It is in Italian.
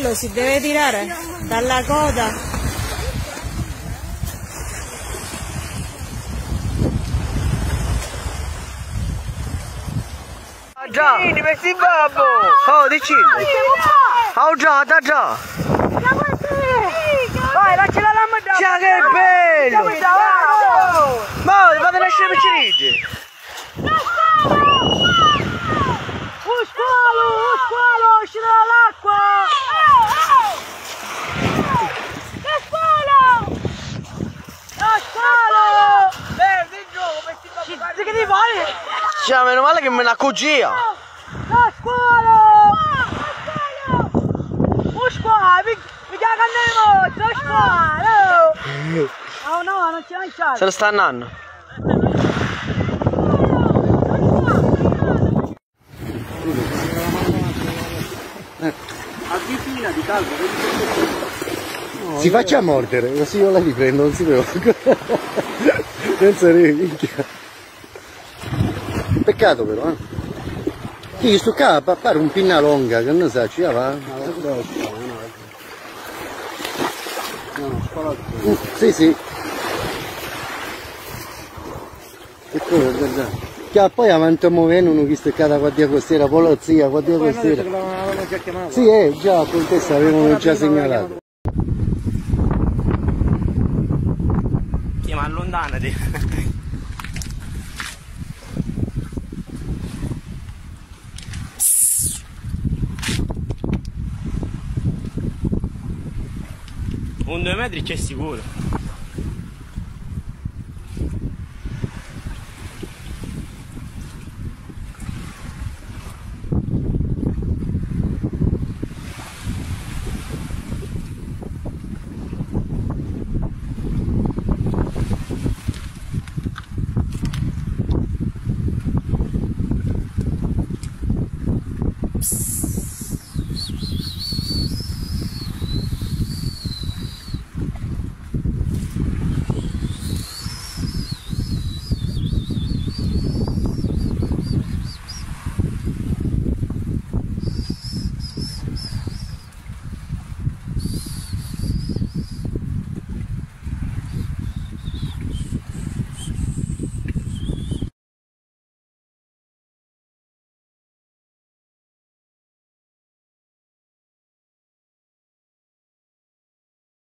Lo si deve tirare dalla coda. Già! Questi babbo! Oh, decidi! Oh già, da già! Vai, lascia la lama da! Già che bello! Ma fate lasciare picceriti! Squalo, usci dall'acqua! Che squalo! Lo squalo! Verde il gioco, questi babbo! Che ti vuole? Già, meno male che me la cugia! Lo squalo! Lo squalo! Mi chiama cannone lo squalo! Oh no, non c'è lanciato! Se lo sta andando! Avvicina di caldo, no, si faccia mordere, così io la riprendo, non si preoccupa. Pensa minchia. Peccato però, eh. Chi sto qua pare un pinna longa, che non sa, ci va? Sì, sì. E come, guarda. Che poi avanti muovendo che sta qua di costiera, polizia, qua di costiera. Sì, già, con te avevano già segnalato. Chiama allontanati. Un 2 metri c'è sicuro.